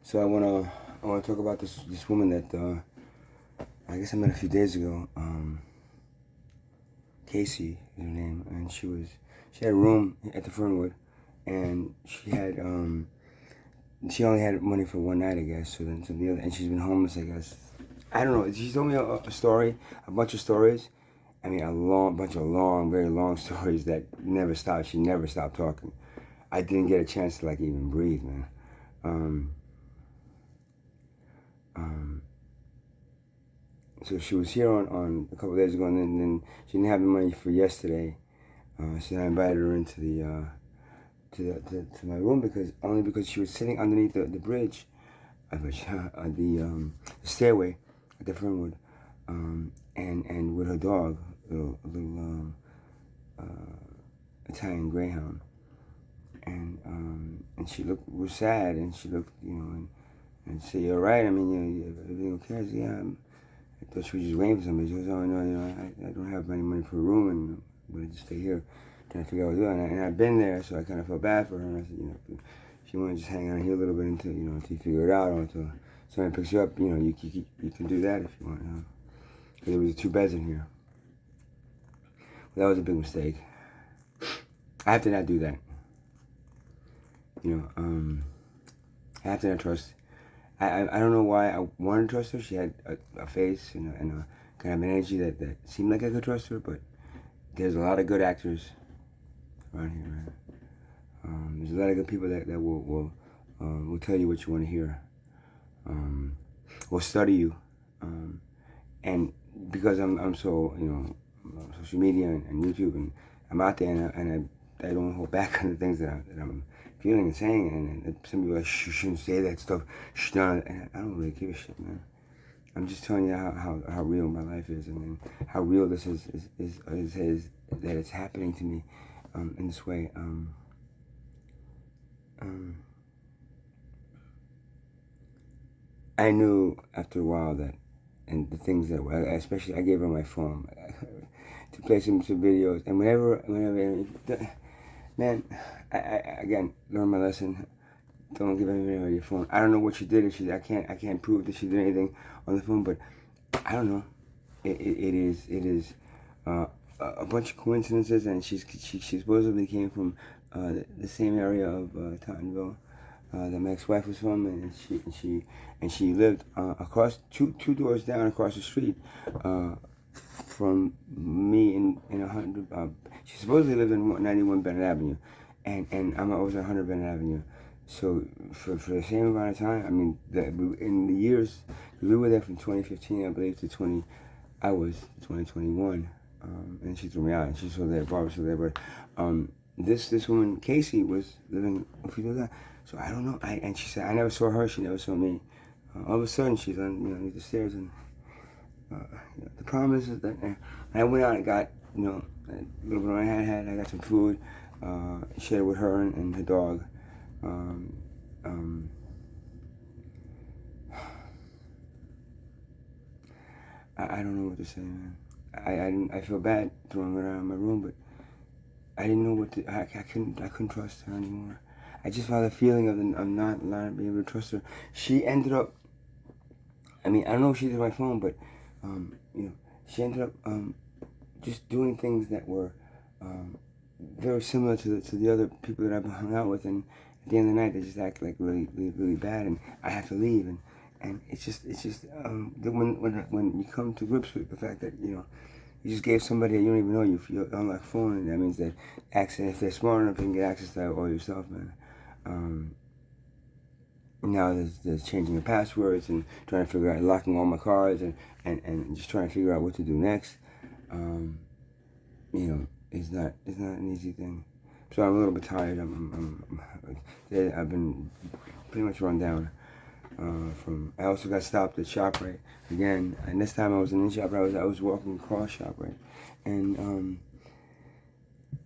So I wanna talk about this woman that I guess I met a few days ago. Casey is her name, and she had a room at the Fernwood, and she only had money for one night, I guess. So the other, and she's been homeless, I guess. I don't know. She told me a story, a bunch of stories. I mean, a bunch of very long stories that never stopped. She never stopped talking. I didn't get a chance to like even breathe, man. Um, um, so she was here on a couple of days ago, and then she didn't have the money for yesterday. So I invited her into to my room because she was sitting underneath the bridge, the stairway at the Fernwood, and with her dog, a little Italian Greyhound, and she was sad, and she looked, and said, "You're right. I mean, everything okay?" I said, "Yeah." I thought she was just waiting for somebody. She goes, "Oh no, I don't have any money for a room, and I'm gonna just stay here, trying to figure out what to do." And I've been there, so I kind of felt bad for her. And I said, if you want to just hang out here a little bit until you figure it out, or until somebody picks you up, you can do that if you want. Because there was 2 beds in here. Well, that was a big mistake. I have to not do that. I have to not trust. I don't know why I wanted to trust her. She had a face and a kind of an energy that seemed like I could trust her, but there's a lot of good actors around here, man. There's a lot of good people that will tell you what you want to hear, will study you, and because I'm so on social media and YouTube, and I'm out there, and I don't hold back on the things that I'm feeling and saying, and some people are like, you shouldn't say that stuff, and I don't really give a shit, man. I'm just telling you how real my life is, and how real this is that it's happening to me in this way. I knew after a while that, and the things that, especially I gave her my phone to play some videos, and whenever, man, I again learned my lesson. Don't give anybody your phone. I don't know what she did. I can't prove that she did anything on the phone, but I don't know. It is a bunch of coincidences, and she supposedly came from the same area of Tottenville that my ex-wife was from, and she lived across two doors down across the street from me in 100. She supposedly lived in 91 Bennett Avenue, and I was at 100 Bennett Avenue. So for the same amount of time, I mean, in the years, we were there from 2015, I believe, to 2021, and she threw me out, and she's still there, Barbara's still there, but this woman, Casey, was living a few doors down. So I don't know, and she said, I never saw her, she never saw me. All of a sudden, she's on, underneath the stairs, and the problem is that I went out and got, a little bit of what I had, I got some food, shared with her and her dog. I don't know what to say, man. I feel bad throwing her out of my room, but I didn't know what to. I couldn't trust her anymore. I just had a feeling of not being able to trust her. She ended up. I mean, I don't know if she did my phone, but she ended up just doing things that were very similar to the other people that I've hung out with, and at the end of the night, they just act like really, really, really bad, and I have to leave, and it's just when you come to grips with the fact that you just gave somebody that you don't even know your unlocked phone, and that means that if they're smart enough, they can get access to that all yourself, man. Now there's changing the passwords and trying to figure out locking all my cards and just trying to figure out what to do next. It's not an easy thing. So I'm a little bit tired. I've been pretty much run down. I also got stopped at ShopRite again, and this time I was in the ShopRite. I was walking across ShopRite, and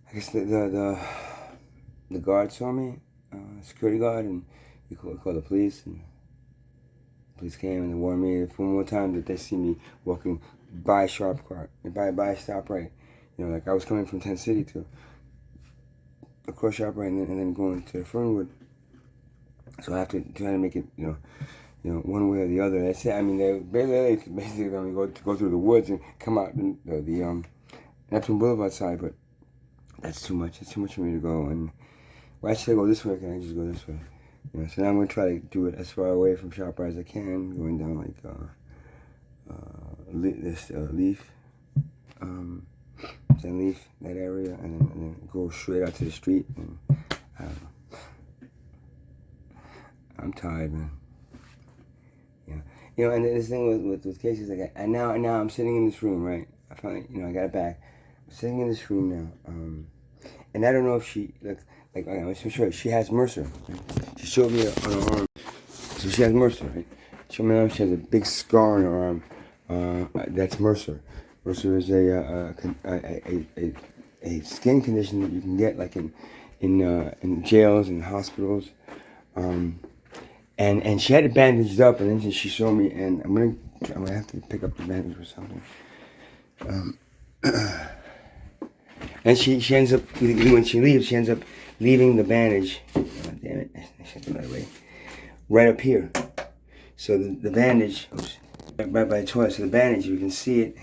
I guess the guard saw me, security guard, and he called the police, and the police came and they warned me one more time that they see me walking by by ShopRite. Like I was coming from Tent City to across ShopRite and then going to the Fernwood. So I have to try to make it, one way or the other. That's it. I mean, they basically going to go through the woods and come out the Neptune Boulevard side, but that's too much. It's too much for me to go. And why should I go this way? Can I just go this way? So now I'm going to try to do it as far away from Shopper as I can, going down like Leaf, Leaf, that area, and then go straight out to the street. And I don't know. I'm tired, man. And this thing with cases, like, and now I'm sitting in this room, right? I finally, I got it back. I'm sitting in this room now, and I don't know if she, like I'm sure she has MRSA. Right? She showed me on her arm, so she has MRSA, right? She showed me she has a big scar on her arm. That's MRSA. MRSA is a skin condition that you can get like in jails and hospitals. And she had it bandaged up, and then she showed me, and I'm gonna have to pick up the bandage or something. And she ends up, when she leaves, she ends up leaving the bandage. Oh, damn it! I should do that way. Right up here. So the bandage, right by the toilet. So the bandage, you can see it.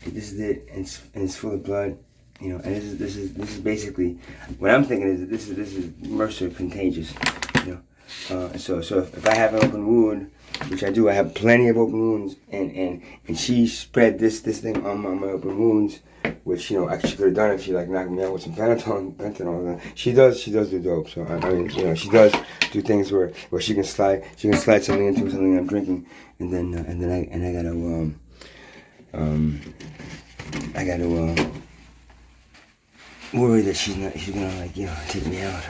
This is it, and it's full of blood. And this is basically what I'm thinking is that this is MRSA contagious. So if I have an open wound, which I do, I have plenty of open wounds, and she spread this thing on my open wounds, which actually could have done if she knocked me out with some fentanyl. She does do dope. So I mean, she does do things where she can slide something into something I'm drinking, and then I gotta worry that she's gonna take me out,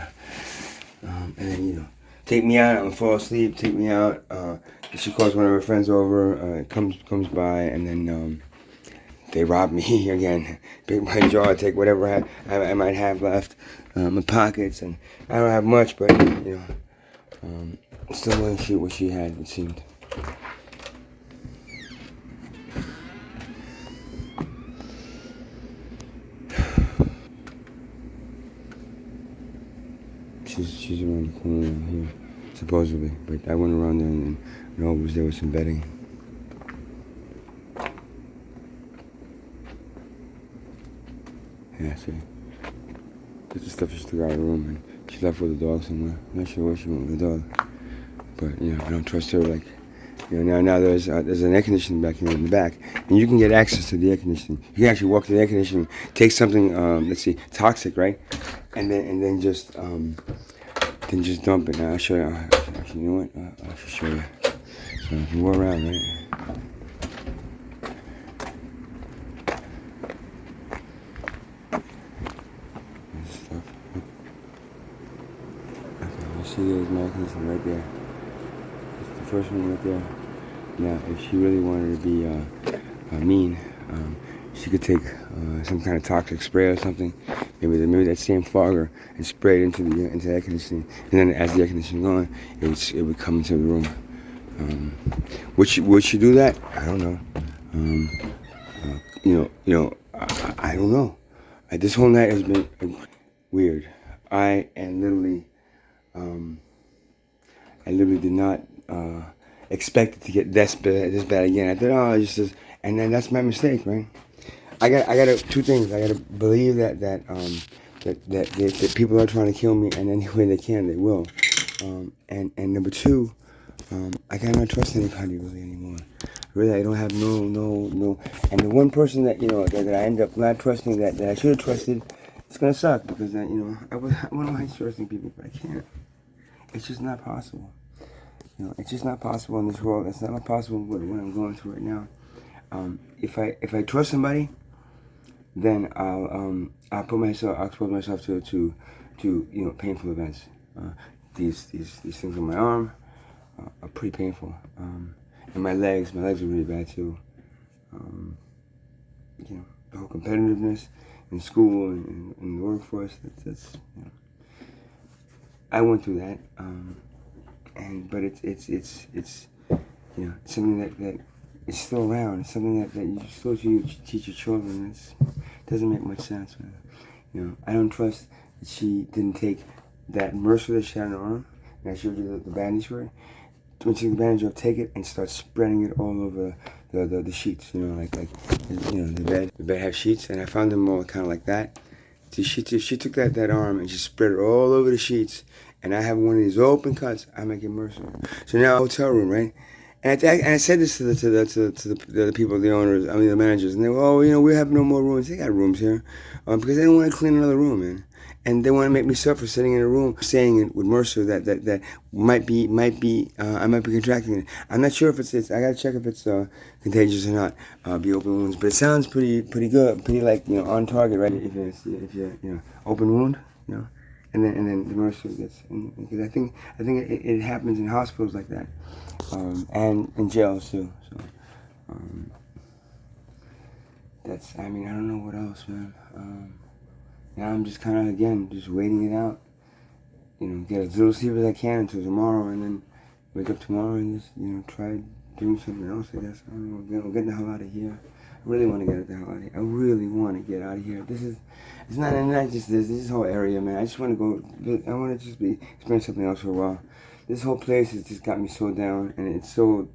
and then take me out, I'm fall asleep, take me out. She calls one of her friends over, comes by, and then they rob me again. Pick my jaw, take whatever I might have left, my pockets, and I don't have much, but still willing to shoot what she had, it seemed. She's around the corner here, supposedly, but I went around there and all was there was some bedding. Yeah, see, this is stuff she took out of the room, and she left with the dog somewhere. I'm not sure where she went with the dog, but I don't trust her. Like, now there's an air conditioning back here in the back, and you can get access to the air conditioning. You can actually walk to the air conditioning, take something, let's see, toxic, right, and then just dump it. Now I'll show you. Actually, you know what? I should show you. So if you go around, right? This stuff. Okay, you see there's my conditioner right there. It's the first one right there. Now, if she really wanted to be mean, she could take some kind of toxic spray or something. Maybe that same fogger and spray it into the air conditioning, and then as the air conditioning going, it would come into the room. Would she do that? I don't know. I don't know. This whole night has been weird. I literally did not expect it to get this bad again. I thought, it's just, and then that's my mistake, right? I got two things. I gotta believe that people are trying to kill me, and any way they can, they will. And number two, I cannot trust anybody really anymore. Really, I don't have no. And the one person that that I end up not trusting that I should have trusted, it's gonna suck because I wouldn't mind trusting people, but I can't. It's just not possible. It's just not possible in this world. It's not possible what I'm going through right now. If I trust somebody, then I'll expose myself to painful events. These things on my arm are pretty painful, and my legs are really bad too. The whole competitiveness in school and in the workforce. That's I went through that, but it's something that it's still around. It's something that you still teach your children. It doesn't make much sense, man. I don't trust that she didn't take that MRSA that she had on her arm and I showed you the bandage for it. When you take the bandage off, take it and start spreading it all over the sheets. You know, like the bed have sheets, and I found them all kind of like that. So she took that arm and she spread it all over the sheets, and I have one of these open cuts. I make it Mercer. So now hotel room, right? And I said this to the people, the owners, the managers, and they were, oh, we have no more rooms. They got rooms here, because they don't want to clean another room, man. And they want to make me suffer sitting in a room saying it with Mercer that might be I might be contracting it. I'm not sure if it's I gotta check if it's contagious or not. Be open wounds, but it sounds pretty good, pretty on target, right? If you open wound, and then the Mercer gets, because I think it happens in hospitals like that, and in jails too. So that's, I don't know what else, man. Now I'm just kind of, again, just waiting it out. Get as little sleep as I can until tomorrow, and then wake up tomorrow and just, try doing something else, I guess. I don't know, get the hell out of here. I really want to get the hell out of here. I really want to get out of here. It's not just this whole area, man. I just want to go, I want to just experience something else for a while. This whole place has just got me so down, and it's so,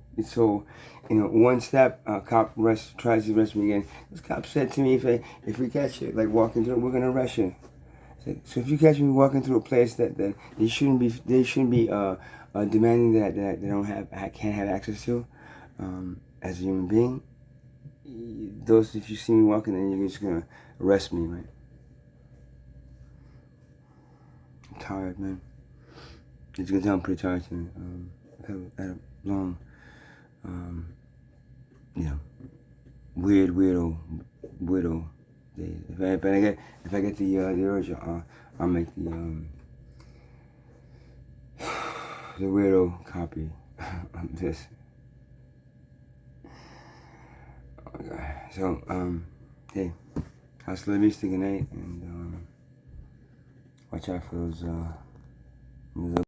one step, cop tries to arrest me again. This cop said to me, if we catch you, walking through, we're going to arrest you. So if you catch me walking through a place that they shouldn't be demanding that they can't have access to, as a human being, if you see me walking, then you're just going to arrest me, right? I'm tired, man. As you can tell, I'm pretty tired today. I've had a long, weirdo days. If I get the urge, I'll make the weirdo copy of this. Okay. So hey, hasta la vista, good night, and watch out for those